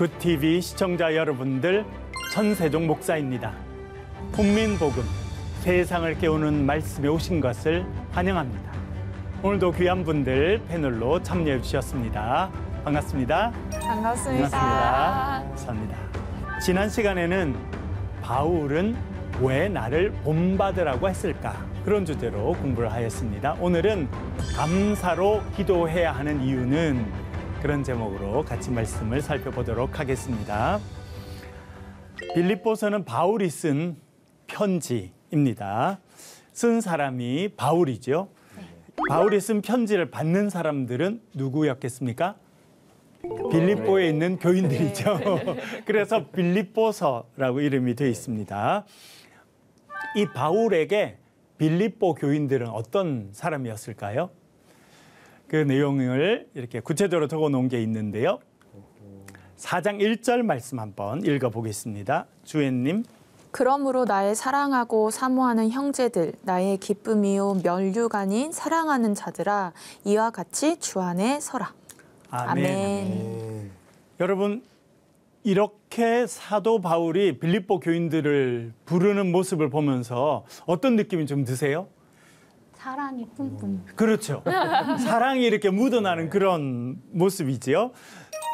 굿TV 시청자 여러분들, 천세종 목사입니다. 국민복음, 세상을 깨우는 말씀에 오신 것을 환영합니다. 오늘도 귀한 분들 패널로 참여해 주셨습니다. 반갑습니다. 반갑습니다. 감사합니다. 지난 시간에는 바울은 왜 나를 본받으라고 했을까? 그런 주제로 공부를 하였습니다. 오늘은 감사로 기도해야 하는 이유는, 그런 제목으로 같이 말씀을 살펴보도록 하겠습니다. 빌립보서는 바울이 쓴 편지입니다. 쓴 사람이 바울이죠. 바울이 쓴 편지를 받는 사람들은 누구였겠습니까? 빌립보에 있는 교인들이죠. 그래서 빌립보서라고 이름이 되어 있습니다. 이 바울에게 빌립보 교인들은 어떤 사람이었을까요? 그 내용을 이렇게 구체적으로 적어 놓은 게 있는데요. 4장 1절 말씀 한번 읽어보겠습니다. 주연님. 그러므로 나의 사랑하고 사모하는 형제들, 나의 기쁨이요 면류관인 사랑하는 자들아, 이와 같이 주 안에 서라. 아멘. 여러분, 이렇게 사도 바울이 빌립보 교인들을 부르는 모습을 보면서 어떤 느낌이 좀 드세요? 사랑이 뿜뿜. 그렇죠. 사랑이 이렇게 묻어나는 그런 모습이지요.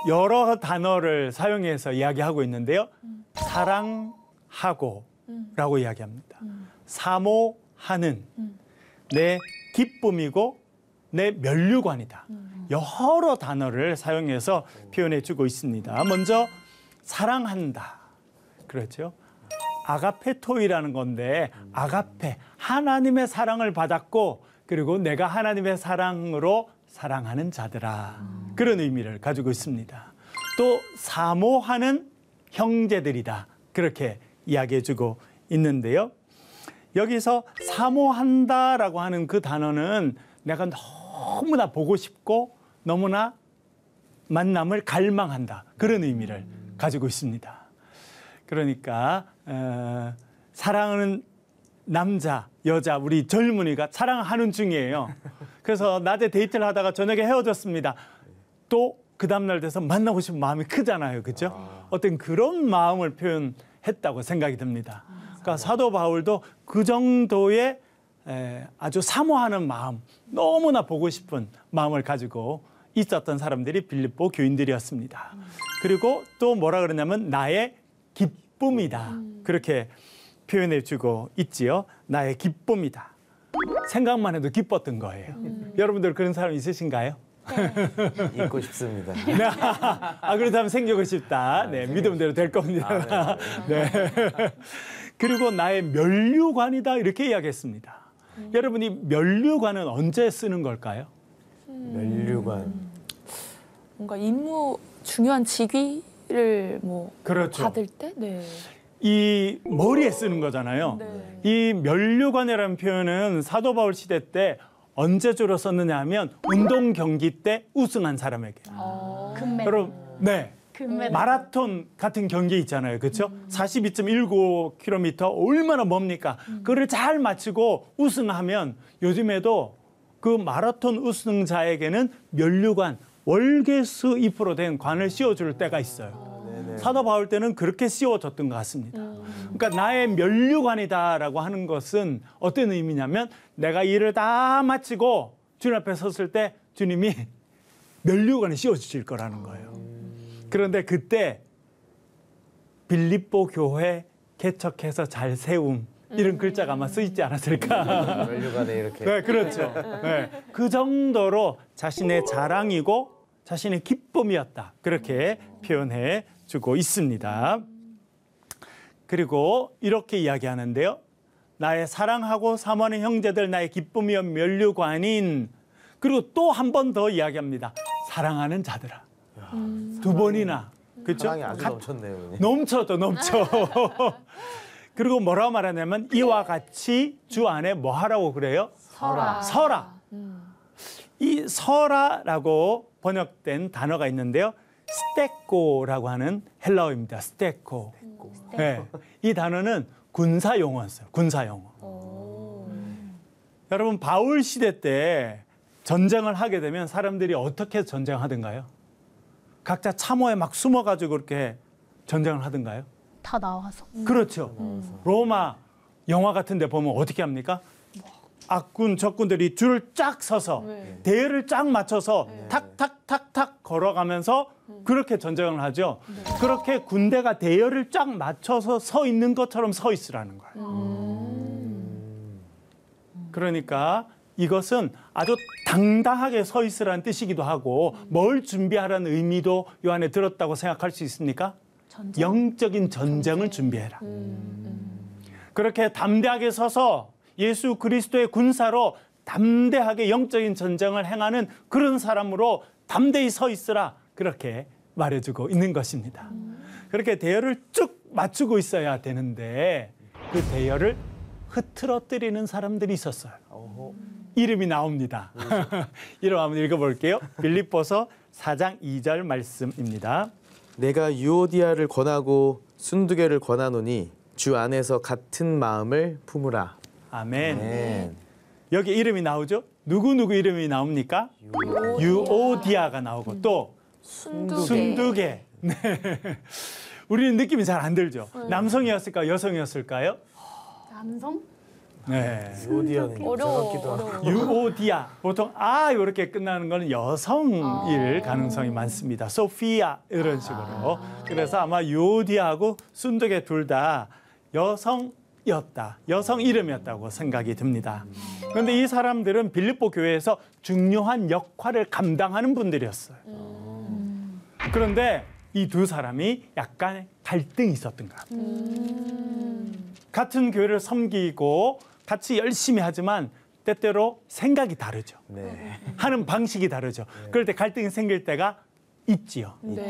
여러 단어를 사용해서 이야기하고 있는데요. 사랑하고 라고 이야기합니다. 사모하는, 내 기쁨이고 내 면류관이다. 여러 단어를 사용해서 표현해 주고 있습니다. 먼저 사랑한다. 그렇죠. 아가페토이라는 건데, 아가페, 하나님의 사랑을 받았고, 그리고 내가 하나님의 사랑으로 사랑하는 자들아. 그런 의미를 가지고 있습니다. 또 사모하는 형제들이다. 그렇게 이야기해 주고 있는데요. 여기서 사모한다라고 하는 그 단어는 내가 너무나 보고 싶고 너무나 만남을 갈망한다. 그런 의미를 가지고 있습니다. 그러니까 사랑하는 남자, 여자, 우리 젊은이가 사랑하는 중이에요. 그래서 낮에 데이트를 하다가 저녁에 헤어졌습니다. 또 그 다음날 돼서 만나고 싶은 마음이 크잖아요. 그렇죠? 어떤 그런 마음을 표현했다고 생각이 듭니다. 그러니까 사도 바울도 그 정도의 아주 사모하는 마음, 너무나 보고 싶은 마음을 가지고 있었던 사람들이 빌립보 교인들이었습니다. 그리고 또 뭐라 그러냐면 나의 기쁨이다. 그렇게 표현해 주고 있지요. 나의 기쁨이다. 생각만 해도 기뻤던 거예요. 여러분들 그런 사람 있으신가요? 네. 잊고 싶습니다. 그렇다면 생기고 싶다. 네, 믿음대로 될 겁니다. 네. 그리고 나의 면류관이다. 이렇게 이야기했습니다. 여러분, 이 면류관은 언제 쓰는 걸까요? 면류관. 뭔가 임무, 중요한 직위를 그렇죠. 받을 때? 네. 이 머리에 쓰는 거잖아요. 네. 이 면류관이라는 표현은 사도 바울 시대 때 언제 주로 썼느냐 하면 운동 경기 때 우승한 사람에게. 금메달. 여러분, 네. 금메달. 마라톤 같은 경기 있잖아요. 그렇죠? 42.19km 얼마나 멉니까? 그거를 잘 마치고 우승하면 요즘에도 그 마라톤 우승자에게는 면류관, 월계수 2% 된 관을 씌워줄 때가 있어요. 사도 바울 때는 그렇게 씌워줬던 것 같습니다. 그러니까 나의 면류관이다라고 하는 것은 어떤 의미냐면, 내가 일을 다 마치고 주님 앞에 섰을 때 주님이 면류관을 씌워주실 거라는 거예요. 그런데 그때 빌립보 교회 개척해서 잘 세움, 이런 글자가 아마 쓰이지 않았을까. 면류관에 이렇게. 네, 그렇죠. 네, 그 정도로 자신의 자랑이고 자신의 기쁨이었다. 그렇게 표현해 주고 있습니다. 그리고 이렇게 이야기하는데요. 나의 사랑하고 사모하는 형제들, 나의 기쁨이여 면류관인. 그리고 또 한 번 더 이야기합니다. 사랑하는 자들아. 두 번이나. 그렇죠? 사랑이 아주 넘쳤네요. 넘쳐. 그리고 뭐라고 말하냐면, 이와 같이 주 안에 뭐 하라고 그래요? 서라. 이 서라라고 번역된 단어가 있는데요. 스테코라고 하는 헬라어입니다. 스테코. 네. 이 단어는 군사 용어였어요. 군사 용어. 여러분, 바울 시대 때 전쟁을 하게 되면 사람들이 어떻게 전쟁하던가요? 각자 참호에 막 숨어가지고 그렇게 전쟁을 하던가요? 다 나와서. 그렇죠. 로마 영화 같은 데 보면 어떻게 합니까? 악군, 적군들이 줄을 쫙 서서 네. 대열을 쫙 맞춰서 탁탁탁탁 걸어가면서 그렇게 전쟁을 하죠. 그렇게 군대가 대열을 쫙 맞춰서 서 있는 것처럼 서 있으라는 거예요. 그러니까 이것은 아주 당당하게 서 있으라는 뜻이기도 하고 뭘 준비하라는 의미도 이 안에 들었다고 생각할 수 있습니까? 전쟁. 영적인 전쟁을 준비해라. 그렇게 담대하게 서서 예수 그리스도의 군사로 담대하게 영적인 전쟁을 행하는 그런 사람으로 담대히 서 있으라. 그렇게 말해주고 있는 것입니다. 그렇게 대열을 쭉 맞추고 있어야 되는데 그 대열을 흐트러뜨리는 사람들이 있었어요. 이름이 나옵니다. 이름 한번 읽어볼게요. 빌립보서 4장 2절 말씀입니다. 내가 유오디아를 권하고 순두개를 권하노니 주 안에서 같은 마음을 품으라. 아멘. 아멘. 여기 이름이 나오죠? 누구 이름이 나옵니까? 유오디아가 나오고 또 순두개. 네. 우리는 느낌이 잘 안 들죠? 남성이었을까요? 여성이었을까요? 남성? 네. 유오디아는 어려워. 여자 같기도 하고. 유오디아. 보통 이렇게 끝나는 거는 여성일 가능성이 많습니다. 소피아 이런 식으로. 그래서 아마 유오디아하고 순두개 둘 다 여성이었다. 여성 이름이었다고 생각이 듭니다. 그런데 이 사람들은 빌립보 교회에서 중요한 역할을 감당하는 분들이었어요. 그런데 이 두 사람이 약간 갈등이 있었던 것 같아요. 같은 교회를 섬기고 같이 열심히 하지만 때때로 생각이 다르죠. 네. 하는 방식이 다르죠. 그럴 때 갈등이 생길 때가 있지요. 네.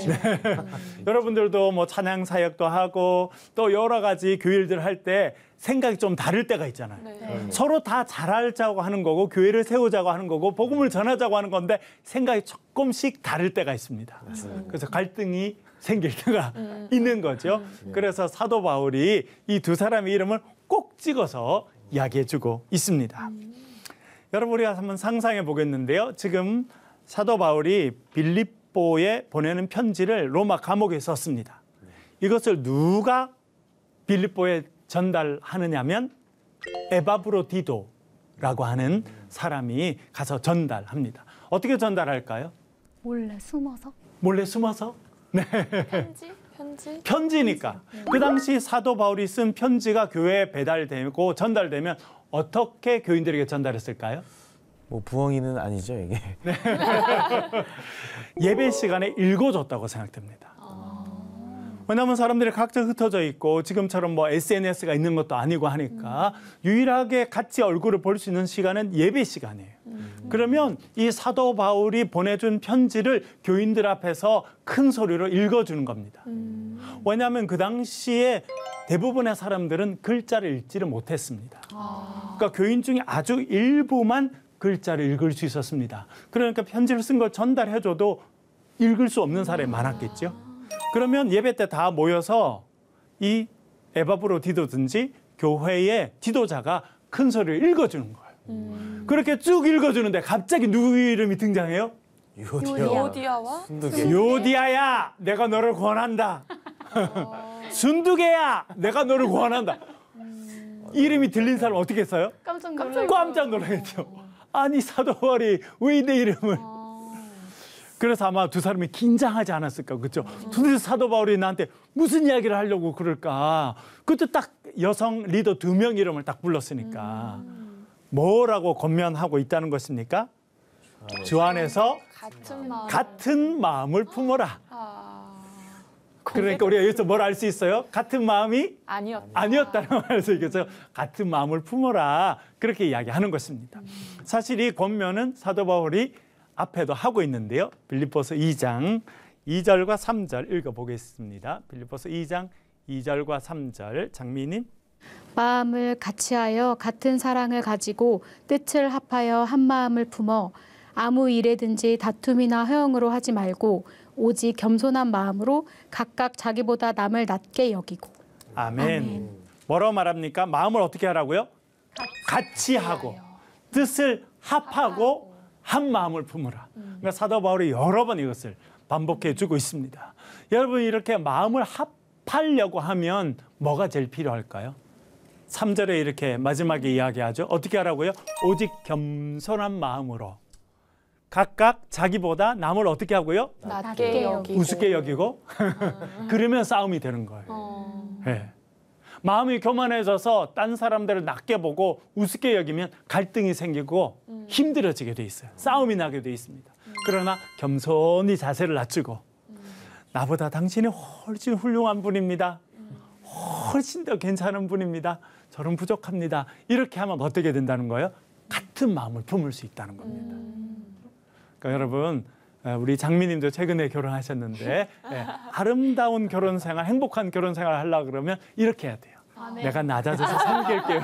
여러분들도 뭐 찬양 사역도 하고 또 여러 가지 교일들 할 때 생각이 좀 다를 때가 있잖아요. 네. 서로 다 잘하자고 하는 거고 교회를 세우자고 하는 거고 복음을 전하자고 하는 건데 생각이 조금씩 다를 때가 있습니다. 그래서 갈등이 생길 때가 있는 거죠. 그래서 사도 바울이 이 두 사람의 이름을 꼭 찍어서 이야기해주고 있습니다. 여러분 우리가 한번 상상해 보겠는데요. 지금 사도 바울이 빌립보에 보내는 편지를 로마 감옥에 썼습니다. 이것을 누가 빌립보에 전달하느냐면 에바브로디도라고 하는 사람이 가서 전달합니다. 어떻게 전달할까요? 몰래 숨어서? 몰래 숨어서? 편지? 편지니까. 그 당시 사도 바울이 쓴 편지가 교회에 배달되고 전달되면 어떻게 교인들에게 전달했을까요? 뭐 부엉이는 아니죠 이게. 예배 시간에 읽어줬다고 생각됩니다. 왜냐하면 사람들이 각자 흩어져 있고 지금처럼 뭐 SNS가 있는 것도 아니고 하니까 유일하게 같이 얼굴을 볼 수 있는 시간은 예배 시간이에요. 그러면 이 사도 바울이 보내준 편지를 교인들 앞에서 큰 소리로 읽어주는 겁니다. 왜냐하면 그 당시에 대부분의 사람들은 글자를 읽지를 못했습니다. 그러니까 교인 중에 아주 일부만 글자를 읽을 수 있었습니다. 그러니까 편지를 쓴 걸 전달해줘도 읽을 수 없는 사람이 많았겠죠. 그러면 예배 때 다 모여서 이 에바브로디도든지 교회의 지도자가 큰 소리를 읽어주는 거예요. 그렇게 쭉 읽어주는데 갑자기 누구 이름이 등장해요? 요디아와 순두개. 요디아야, 내가 너를 권한다. 순두개야, 내가 너를 권한다. 이름이 들린 사람 어떻게 했어요? 깜짝 놀랐어요. 깜짝 놀라겠죠. 아니 사도 바울이 왜 내 이름을? 그래서 아마 두 사람이 긴장하지 않았을까, 그렇죠? 도대체 사도 바울이 나한테 무슨 이야기를 하려고 그럴까? 그때 딱 여성 리더 2명 이름을 딱 불렀으니까 뭐라고 권면하고 있다는 것입니까? 주 안에서 같은 마음을 품어라. 그러니까 우리가 여기서 뭘 알 수 있어요? 같은 마음이 아니었다는 말에서 이겨서 같은 마음을 품어라. 그렇게 이야기하는 것입니다. 사실 이 권면은 사도 바울이 앞에도 하고 있는데요. 빌립보서 2장 2절과 3절 읽어보겠습니다. 빌립보서 2장 2절과 3절 장미님. 마음을 같이하여 같은 사랑을 가지고 뜻을 합하여 한 마음을 품어 아무 일에든지 다툼이나 허영으로 하지 말고 오직 겸손한 마음으로 각각 자기보다 남을 낮게 여기고. 아멘. 뭐라고 말합니까? 마음을 어떻게 하라고요? 같이 하고 뜻을 합하고 한 마음을 품으라. 그러니까 사도 바울이 여러 번 이것을 반복해 주고 있습니다. 여러분 이렇게 마음을 합하려고 하면 뭐가 제일 필요할까요? 3절에 이렇게 마지막에 이야기하죠. 어떻게 하라고요? 오직 겸손한 마음으로 각각 자기보다 남을 어떻게 하고요? 낮게 여기고. 우습게 여기고 그러면 싸움이 되는 거예요. 네. 마음이 교만해져서 딴 사람들을 낮게 보고 우습게 여기면 갈등이 생기고 힘들어지게 돼 있어요. 싸움이 나게 돼 있습니다. 그러나 겸손히 자세를 낮추고 나보다 당신이 훨씬 훌륭한 분입니다. 훨씬 더 괜찮은 분입니다. 저는 부족합니다. 이렇게 하면 어떻게 된다는 거예요? 같은 마음을 품을 수 있다는 겁니다. 그러니까 여러분 우리 장미님도 최근에 결혼하셨는데 아름다운 결혼 생활, 행복한 결혼 생활 하려고 그러면 이렇게 해야 돼요. 내가 낮아져서 섬길게요.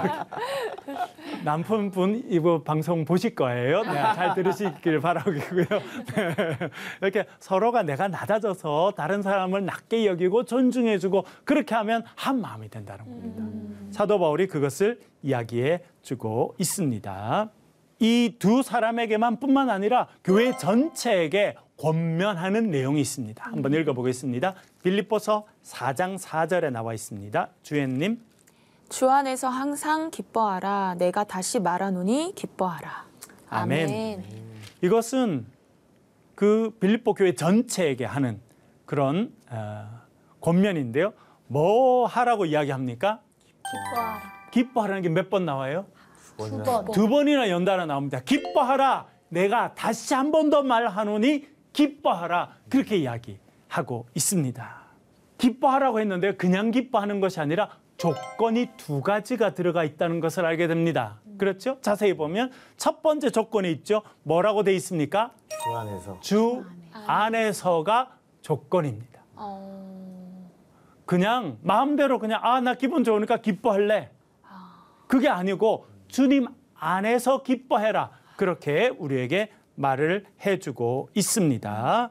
남편분 이거 방송 보실 거예요. 네, 잘 들으시길 바라고요. 네. 이렇게 서로가 내가 낮아져서 다른 사람을 낮게 여기고 존중해주고 그렇게 하면 한 마음이 된다는 겁니다. 사도 바울이 그것을 이야기해 주고 있습니다. 이 두 사람에게만 뿐만 아니라 교회 전체에게 권면하는 내용이 있습니다. 한번 읽어보겠습니다. 빌립보서 4장 4절에 나와 있습니다. 주연님. 주 안에서 항상 기뻐하라. 내가 다시 말하노니 기뻐하라. 아멘. 이것은 그 빌립보 교회 전체에게 하는 그런 권면인데요. 뭐 하라고 이야기합니까? 기뻐하라. 기뻐하라는 게 몇 번 나와요? 2번. 2번이나 연달아 나옵니다. 기뻐하라. 내가 다시 한 번 더 말하노니 기뻐하라. 그렇게 이야기하고 있습니다. 기뻐하라고 했는데 그냥 기뻐하는 것이 아니라 조건이 2가지가 들어가 있다는 것을 알게 됩니다. 그렇죠? 자세히 보면 첫 번째 조건이 있죠. 뭐라고 돼 있습니까? 주 안에서. 주 안에서가 조건입니다. 그냥 마음대로 그냥 나 기분 좋으니까 기뻐할래. 그게 아니고 주님 안에서 기뻐해라. 그렇게 우리에게 말을 해주고 있습니다.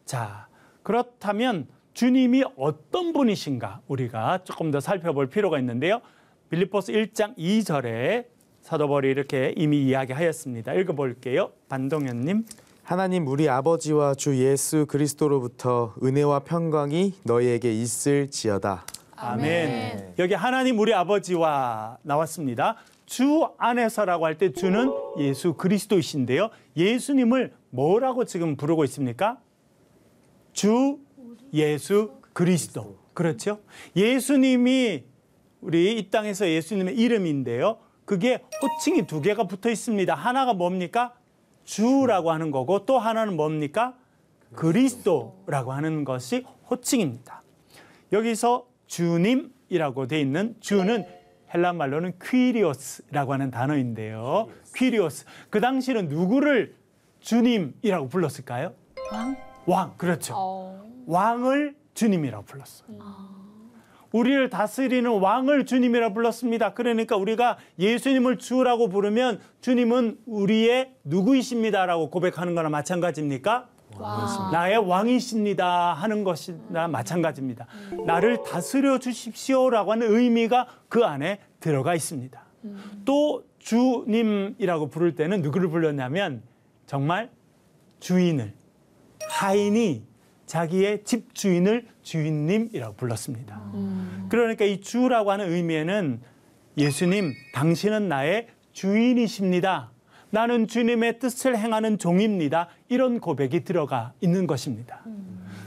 자, 그렇다면 주님이 어떤 분이신가 우리가 조금 더 살펴볼 필요가 있는데요. 빌립보서 1장 2절에 사도 바울이 이렇게 이미 이야기하였습니다. 읽어볼게요. 반동현님. 하나님 우리 아버지와 주 예수 그리스도로부터 은혜와 평강이 너희에게 있을지어다. 아멘. 여기 하나님 우리 아버지와 나왔습니다. 주 안에서라고 할 때 주는 예수 그리스도이신데요. 예수님을 뭐라고 지금 부르고 있습니까? 주 예수 그리스도. 그렇죠? 예수님이 우리 이 땅에서 예수님의 이름인데요. 그게 호칭이 2개가 붙어 있습니다. 하나가 뭡니까? 주라고 하는 거고 또 하나는 뭡니까? 그리스도라고 하는 것이 호칭입니다. 여기서 주님이라고 돼 있는 주는 헬라 말로는 퀴리오스라고 하는 단어인데요. 퀴리오스. 그 당시는 누구를 주님이라고 불렀을까요? 왕. 그렇죠. 왕을 주님이라고 불렀어요. 우리를 다스리는 왕을 주님이라고 불렀습니다. 그러니까 우리가 예수님을 주라고 부르면 주님은 우리의 누구이십니다라고 고백하는 거나 마찬가지입니까? 나의 왕이십니다 하는 것이나 마찬가지입니다. 나를 다스려 주십시오라고 하는 의미가 그 안에 들어가 있습니다. 또 주님이라고 부를 때는 누구를 불렀냐면 정말 주인을, 하인이 자기의 집 주인을 주인님이라고 불렀습니다. 그러니까 이 주라고 하는 의미에는 예수님, 당신은 나의 주인이십니다. 나는 주님의 뜻을 행하는 종입니다. 이런 고백이 들어가 있는 것입니다.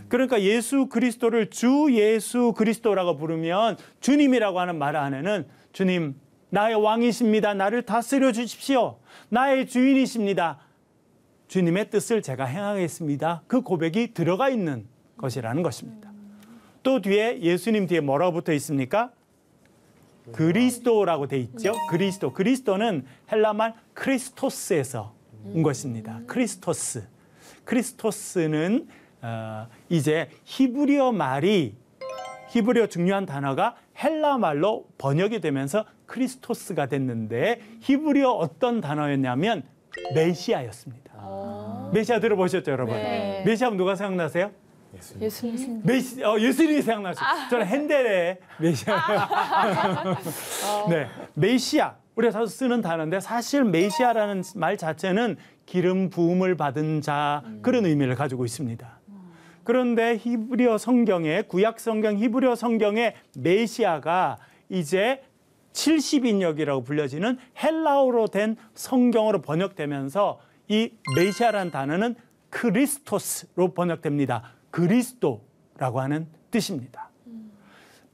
그러니까 예수 그리스도를 주 예수 그리스도라고 부르면 주님이라고 하는 말 안에는 주님, 나의 왕이십니다. 나를 다스려 주십시오. 나의 주인이십니다. 주님의 뜻을 제가 행하겠습니다. 그 고백이 들어가 있는 것이라는 것입니다. 또 뒤에 예수님 뒤에 뭐라고 붙어 있습니까? 그리스도라고 돼 있죠. 그리스도. 그리스도는 헬라말 크리스토스에서 온 것입니다. 크리스토스. 크리스토스는 이제 히브리어 중요한 단어가 헬라 말로 번역이 되면서 크리스토스가 됐는데 히브리어 어떤 단어였냐면 메시아였습니다. 메시아 들어보셨죠, 여러분? 네. 메시아 하면 누가 생각나세요? 예수님. 예수님이 생각나죠. 저는 핸델의 메시아. 네, 메시아. 우리가 자주 쓰는 단어인데 사실 메시아라는 말 자체는 기름 부음을 받은 자 그런 의미를 가지고 있습니다. 그런데 히브리어 성경에 구약 성경 히브리어 성경의 메시아가 이제 70인역이라고 불려지는 헬라어로 된 성경으로 번역되면서 이 메시아라는 단어는 크리스토스로 번역됩니다. 그리스도라고 하는 뜻입니다.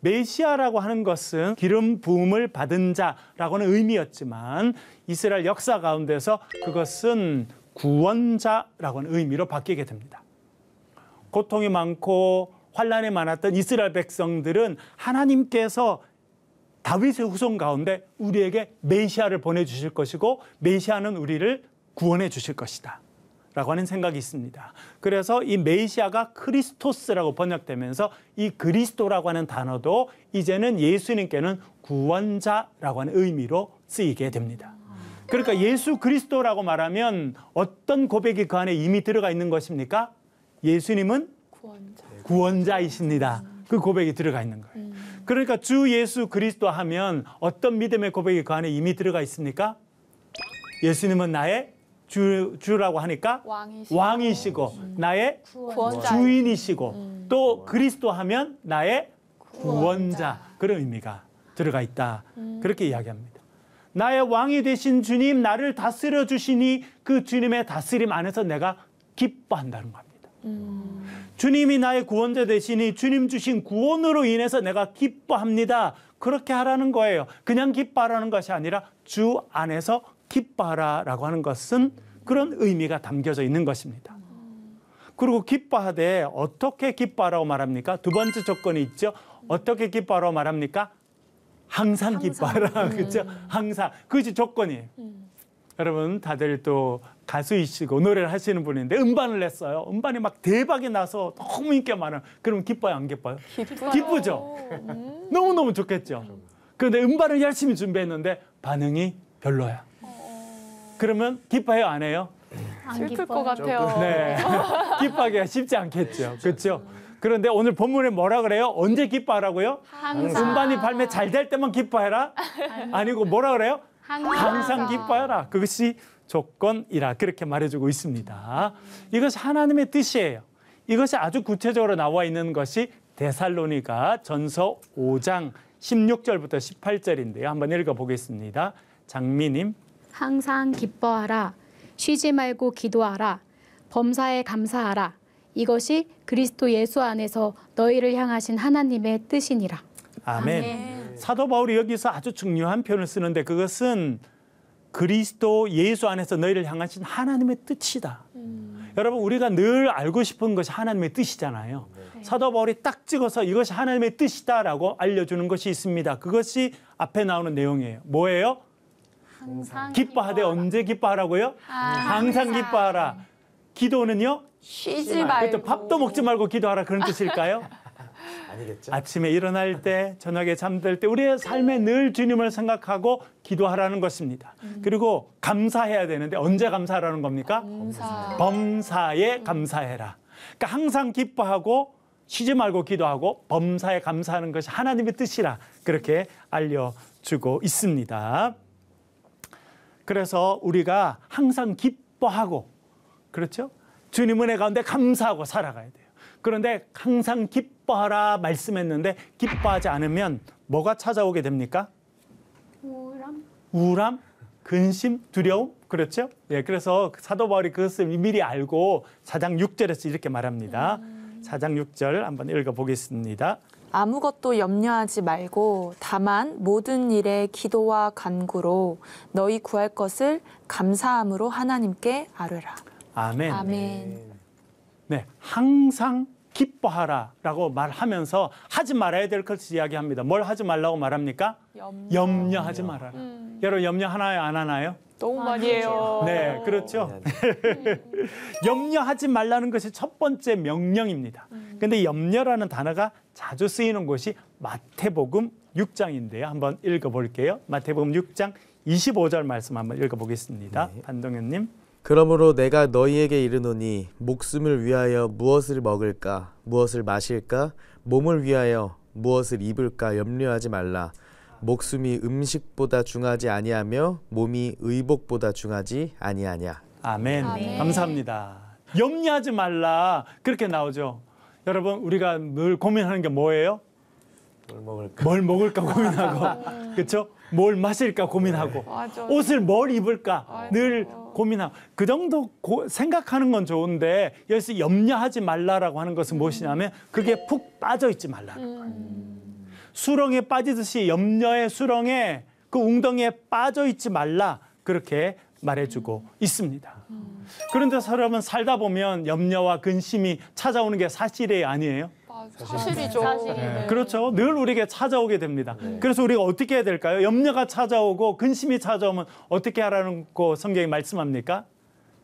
메시아라고 하는 것은 기름 부음을 받은 자라고 하는 의미였지만 이스라엘 역사 가운데서 그것은 구원자라고 하는 의미로 바뀌게 됩니다. 고통이 많고 환난이 많았던 이스라엘 백성들은 하나님께서 다윗의 후손 가운데 우리에게 메시아를 보내주실 것이고 메시아는 우리를 구원해 주실 것이다 라고 하는 생각이 있습니다. 그래서 이 메시아가 크리스토스라고 번역되면서 이 그리스도라고 하는 단어도 이제는 예수님께는 구원자라고 하는 의미로 쓰이게 됩니다. 그러니까 예수 그리스도라고 말하면 어떤 고백이 그 안에 이미 들어가 있는 것입니까? 예수님은 구원자이십니다. 그 고백이 들어가 있는 거예요. 그러니까 주 예수 그리스도 하면 어떤 믿음의 고백이 그 안에 이미 들어가 있습니까? 예수님은 나의 주라고 하니까 왕이시고 나의 주인이시고 또 그리스도 하면 나의 구원자 그런 의미가 들어가 있다. 그렇게 이야기합니다. 나의 왕이 되신 주님 나를 다스려 주시니 그 주님의 다스림 안에서 내가 기뻐한다는 겁니다. 주님이 나의 구원자 되시니 주님 주신 구원으로 인해서 내가 기뻐합니다. 그렇게 하라는 거예요. 그냥 기뻐하라는 것이 아니라 주 안에서 기뻐하라라고 하는 것은 그런 의미가 담겨져 있는 것입니다. 그리고 기뻐하되 어떻게 기뻐하라고 말합니까? 두 번째 조건이 있죠. 어떻게 기뻐하라고 말합니까? 항상 기뻐하라. 그렇죠? 항상. 그것이 조건이에요. 여러분 다들 또 가수이시고 노래를 하시는 분인데 음반을 냈어요. 음반이 막 대박이 나서 너무 인기가 많아요. 그럼 기뻐요 안 기뻐요? 기쁘죠. 너무너무 좋겠죠. 그런데 음반을 열심히 준비했는데 반응이 별로야. 그러면 기뻐해요 안 해요? 슬플 것 같아요. 네. 기뻐하기가 쉽지 않겠죠. 그렇죠? 그런데 오늘 본문에 뭐라 그래요? 언제 기뻐하라고요? 항상. 음반이 발매 잘 될 때만 기뻐해라? 아니고 뭐라 그래요? 항상 기뻐해라. 그것이 조건이라 그렇게 말해주고 있습니다. 이것이 하나님의 뜻이에요. 이것이 아주 구체적으로 나와 있는 것이 데살로니가 전서 5장 16절부터 18절인데요. 한번 읽어보겠습니다. 장미님. 항상 기뻐하라. 쉬지 말고 기도하라. 범사에 감사하라. 이것이 그리스도 예수 안에서 너희를 향하신 하나님의 뜻이니라. 아멘. 사도 바울이 여기서 아주 중요한 표현을 쓰는데 그것은 그리스도 예수 안에서 너희를 향하신 하나님의 뜻이다. 여러분 우리가 늘 알고 싶은 것이 하나님의 뜻이잖아요. 사도 바울이 딱 찍어서 이것이 하나님의 뜻이다라고 알려주는 것이 있습니다. 그것이 앞에 나오는 내용이에요. 뭐예요? 항상 기뻐하되 언제 기뻐하라고요? 항상 기뻐하라. 기도는요? 쉬지 말고. 밥도 먹지 말고 기도하라 그런 뜻일까요? 아니겠죠? 아침에 일어날 때, 저녁에 잠들 때 우리의 삶에 늘 주님을 생각하고 기도하라는 것입니다. 그리고 감사해야 되는데 언제 감사하라는 겁니까? 범사에 감사해라. 그러니까 항상 기뻐하고 쉬지 말고 기도하고 범사에 감사하는 것이 하나님의 뜻이라 그렇게 알려주고 있습니다. 그래서 우리가 항상 기뻐하고 그렇죠? 주님 은혜 가운데 감사하고 살아가야 돼요. 그런데 항상 기뻐하라 말씀했는데 기뻐하지 않으면 뭐가 찾아오게 됩니까? 우울함, 근심, 두려움. 그렇죠? 예, 그래서 사도 바울이 그것을 미리 알고 4장 6절에서 이렇게 말합니다. 4장 6절 한번 읽어보겠습니다. 아무것도 염려하지 말고 다만 모든 일에 기도와 간구로 너희 구할 것을 감사함으로 하나님께 아뢰라. 아멘. 아멘. 네, 항상 기뻐하라라고 말하면서 하지 말아야 될 것을 이야기합니다. 뭘 하지 말라고 말합니까? 염려하지 말아라. 여러분 염려하나요? 안 하나요? 너무 많이 해요. 네, 그렇죠. 염려하지 말라는 것이 첫 번째 명령입니다. 근데 염려라는 단어가 자주 쓰이는 곳이 마태복음 6장인데요. 한번 읽어볼게요. 마태복음 6장 25절 말씀 한번 읽어보겠습니다. 네. 반동현님. 그러므로 내가 너희에게 이르노니 목숨을 위하여 무엇을 먹을까 무엇을 마실까 몸을 위하여 무엇을 입을까 염려하지 말라. 목숨이 음식보다 중하지 아니하며 몸이 의복보다 중하지 아니하냐. 아멘. 아멘. 감사합니다. 염려하지 말라 그렇게 나오죠. 여러분 우리가 늘 고민하는 게 뭐예요? 뭘 먹을까 고민하고, 그렇죠? 뭘 마실까 고민하고, 맞아. 옷을 뭘 입을까 늘 고민하고. 그 정도 생각하는 건 좋은데 여기서 염려하지 말라라고 하는 것은 무엇이냐면 그게 푹 빠져 있지 말라는 거예요. 수렁에 빠지듯이 염려의 수렁에 그 웅덩이에 빠져 있지 말라 그렇게 말해주고 있습니다. 그런데 사람은 살다 보면 염려와 근심이 찾아오는 게 사실이 아니에요? 사실이죠. 그렇죠. 늘 우리에게 찾아오게 됩니다. 그래서 우리가 어떻게 해야 될까요? 염려가 찾아오고 근심이 찾아오면 어떻게 하라는 거 성경이 말씀합니까?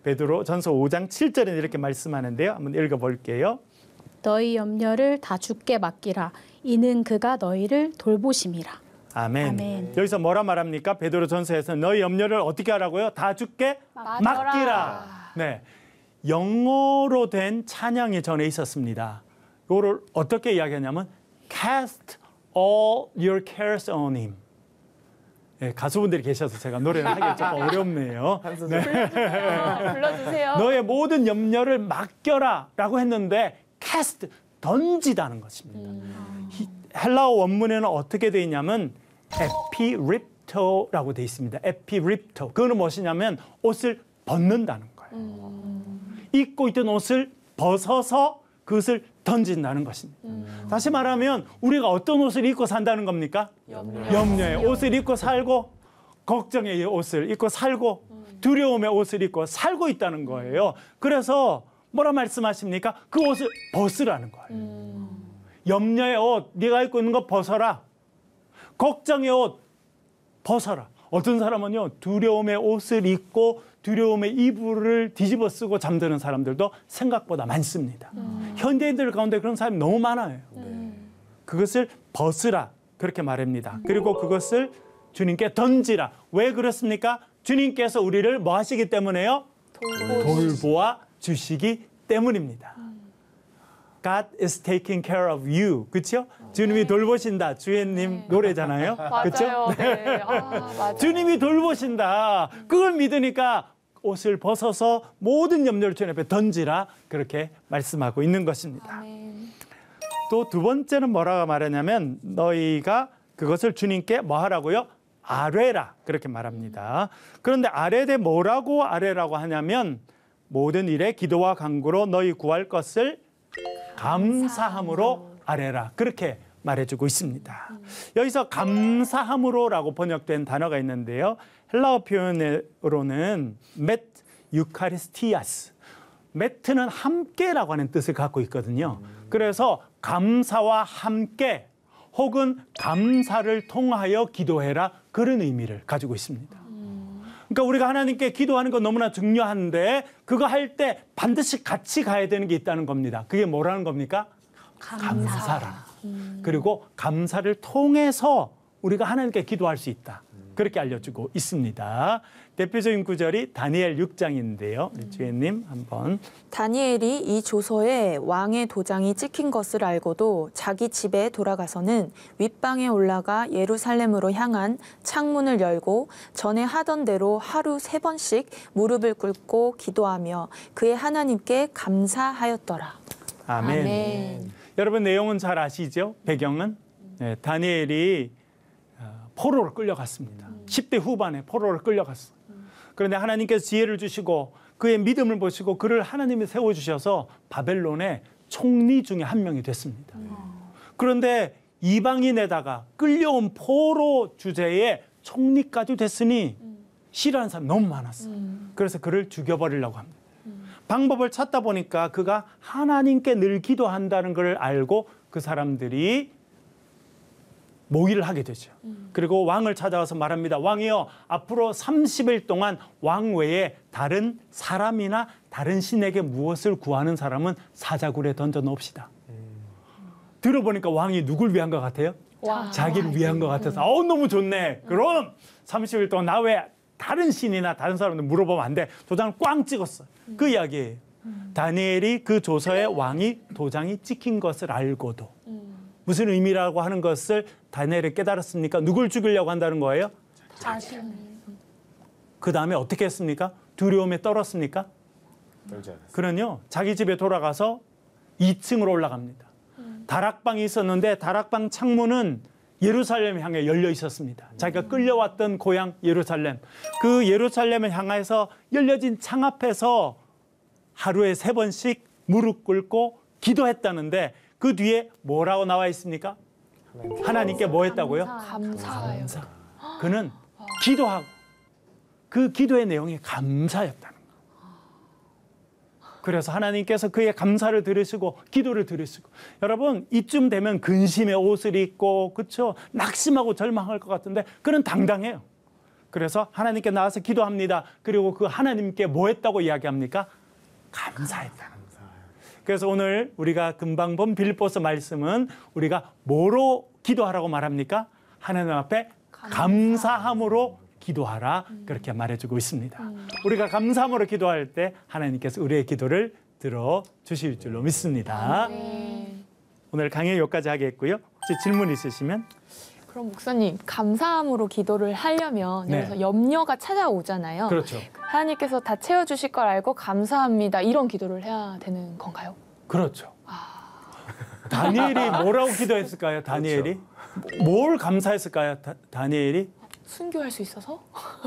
베드로 전서 5장 7절에 이렇게 말씀하는데요. 한번 읽어볼게요. 너희 염려를 다 주께 맡기라. 이는 그가 너희를 돌보심이라. 아멘. 아멘. 여기서 뭐라 말합니까? 베드로 전서에서 너희 염려를 어떻게 하라고요? 다 주께 맡기라. 네, 영어로 된 찬양이 전에 있었습니다. 이거를 어떻게 이야기하냐면 Cast all your cares on him. 네, 가수분들이 계셔서 제가 노래를 하기 조금 어렵네요. 불러주세요. 너의 모든 염려를 맡겨라라고 했는데 cast, 던지다는 것입니다. 헬라어 원문에는 어떻게 돼 있냐면 에피립토라고 돼 있습니다. 에피립토. 그거는 무엇이냐면 옷을 벗는다는 거예요. 입고 있던 옷을 벗어서 그것을 던진다는 것입니다. 다시 말하면 우리가 어떤 옷을 입고 산다는 겁니까? 염려의 옷을 입고 살고, 걱정의 옷을 입고 살고, 두려움의 옷을 입고 살고 있다는 거예요. 그래서 뭐라 말씀하십니까? 그 옷을 벗으라는 거예요. 염려의 옷, 네가 입고 있는 거 벗어라. 걱정의 옷 벗어라. 어떤 사람은요, 두려움의 옷을 입고 두려움의 이불을 뒤집어 쓰고 잠드는 사람들도 생각보다 많습니다. 현대인들 가운데 그런 사람이 너무 많아요. 그것을 벗으라 그렇게 말합니다. 그리고 그것을 주님께 던지라. 왜 그렇습니까? 주님께서 우리를 뭐 하시기 때문에요? 돌보아 주시기 때문입니다. God is taking care of you. 그렇죠? 주님이 돌보신다. 주예님 노래잖아요. 그렇죠? 맞아요. 네. 맞아요. 주님이 돌보신다. 그걸 믿으니까 옷을 벗어서 모든 염려를 주님 앞에 던지라. 그렇게 말씀하고 있는 것입니다. 또 두 번째는 뭐라고 말하냐면 너희가 그것을 주님께 뭐 하라고요? 아뢰라. 그렇게 말합니다. 그런데 아뢰되 뭐라고 아뢰라고 하냐면 모든 일에 기도와 간구로 너희 구할 것을 감사함으로 아뢰라. 그렇게 말해주고 있습니다. 여기서 감사함으로라고 번역된 단어가 있는데요. 헬라어 표현으로는 맷 유카리스티아스. 메트는 함께라고 하는 뜻을 갖고 있거든요. 그래서 감사와 함께 혹은 감사를 통하여 기도해라. 그런 의미를 가지고 있습니다. 그러니까 우리가 하나님께 기도하는 건 너무나 중요한데 그거 할 때 반드시 같이 가야 되는 게 있다는 겁니다. 그게 뭐라는 겁니까? 감사라. 그리고 감사를 통해서 우리가 하나님께 기도할 수 있다. 그렇게 알려주고 있습니다. 대표적인 구절이 다니엘 6장인데요. 주혜님 한번. 다니엘이 이 조서에 왕의 도장이 찍힌 것을 알고도 자기 집에 돌아가서는 윗방에 올라가 예루살렘으로 향한 창문을 열고 전에 하던 대로 하루 3번씩 무릎을 꿇고 기도하며 그의 하나님께 감사하였더라. 아멘. 아멘. 여러분 내용은 잘 아시죠? 배경은 네, 다니엘이 포로로 끌려갔습니다. 10대 후반에 포로로 끌려갔어. 그런데 하나님께서 지혜를 주시고 그의 믿음을 보시고 그를 하나님이 세워주셔서 바벨론의 총리 중에 한 명이 됐습니다. 그런데 이방인에다가 끌려온 포로 주제에 총리까지 됐으니 싫어하는 사람이 너무 많았어. 그래서 그를 죽여버리려고 합니다. 방법을 찾다 보니까 그가 하나님께 늘 기도한다는 걸 알고 그 사람들이 모의를 하게 되죠. 그리고 왕을 찾아가서 말합니다. 왕이여, 앞으로 30일 동안 왕 외에 다른 사람이나 다른 신에게 무엇을 구하는 사람은 사자굴에 던져 놓읍시다. 들어보니까 왕이 누굴 위한 것 같아요? 자기를 위한 것 같아서 너무 좋네. 그럼 30일 동안 나 외에 다른 신이나 다른 사람들 물어보면 안 돼. 도장을 꽝 찍었어요. 그 이야기예요. 다니엘이 그 조서에 왕이 도장이 찍힌 것을 알고도 무슨 의미라고 하는 것을 다니엘이 깨달았습니까? 누굴 죽이려고 한다는 거예요? 자신. 그 다음에 어떻게 했습니까? 두려움에 떨었습니까? 떨지 않았어요. 그는요, 자기 집에 돌아가서 2층으로 올라갑니다. 다락방이 있었는데 다락방 창문은 예루살렘 향해 열려 있었습니다. 자기가 끌려왔던 고향 예루살렘. 그 예루살렘을 향해서 열려진 창 앞에서 하루에 3번씩 무릎 꿇고 기도했다는데 그 뒤에 뭐라고 나와 있습니까? 하나님께 뭐 했다고요? 감사해요. 감사. 그는 기도하고 그 기도의 내용이 감사였다는 거예요. 그래서 하나님께서 그의 감사를 들으시고 기도를 들으시고 여러분 이쯤 되면 근심의 옷을 입고 그렇죠? 낙심하고 절망할 것 같은데 그는 당당해요. 그래서 하나님께 나와서 기도합니다. 그리고 그 하나님께 뭐 했다고 이야기합니까? 감사했다. 그래서 오늘 우리가 금방 본 빌립보서 말씀은 우리가 뭐로 기도하라고 말합니까? 하나님 앞에 감사함으로 기도하라 그렇게 말해주고 있습니다. 우리가 감사함으로 기도할 때 하나님께서 우리의 기도를 들어주실 줄로 믿습니다. 오늘 강의 여기까지 하겠고요. 혹시 질문 있으시면? 그럼 목사님, 감사함으로 기도를 하려면 네. 그래서 염려가 찾아오잖아요. 그렇죠. 하나님께서 다 채워주실 걸 알고 감사합니다. 이런 기도를 해야 되는 건가요? 그렇죠. 다니엘이 뭐라고 기도했을까요? 다니엘이? 뭘 감사했을까요? 다니엘이? 순교할 수 있어서?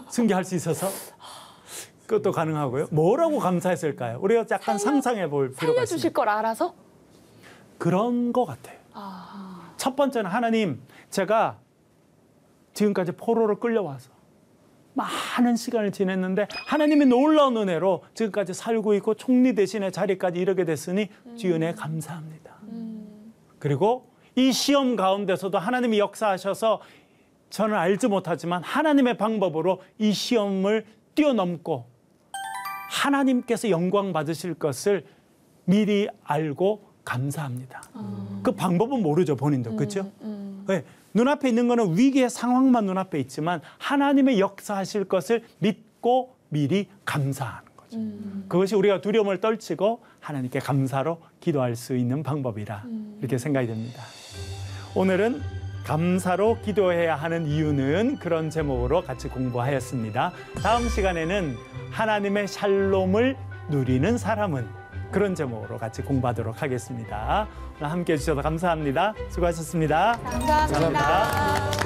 승계할 수 있어서? 그것도 가능하고요. 뭐라고 감사했을까요? 우리가 약간 상상해 볼 필요가 살려주실 있습니다. 걸 알아서? 그런 것 같아요. 첫 번째는 하나님, 제가 지금까지 포로로 끌려와서 많은 시간을 지냈는데 하나님의 놀라운 은혜로 지금까지 살고 있고 총리 대신의 자리까지 이르게 됐으니 주의 은혜 감사합니다. 그리고 이 시험 가운데서도 하나님이 역사하셔서 저는 알지 못하지만 하나님의 방법으로 이 시험을 뛰어넘고 하나님께서 영광 받으실 것을 미리 알고 감사합니다. 그 방법은 모르죠, 본인도. 그렇죠? 네, 눈앞에 있는 거는 위기의 상황만 눈앞에 있지만 하나님의 역사하실 것을 믿고 미리 감사하는 거죠. 그것이 우리가 두려움을 떨치고 하나님께 감사로 기도할 수 있는 방법이라 이렇게 생각이 됩니다. 오늘은 감사로 기도해야 하는 이유는 그런 제목으로 같이 공부하였습니다. 다음 시간에는 하나님의 샬롬을 누리는 사람은 그런 제목으로 같이 공부하도록 하겠습니다. 오늘 함께해 주셔서 감사합니다. 수고하셨습니다. 감사합니다.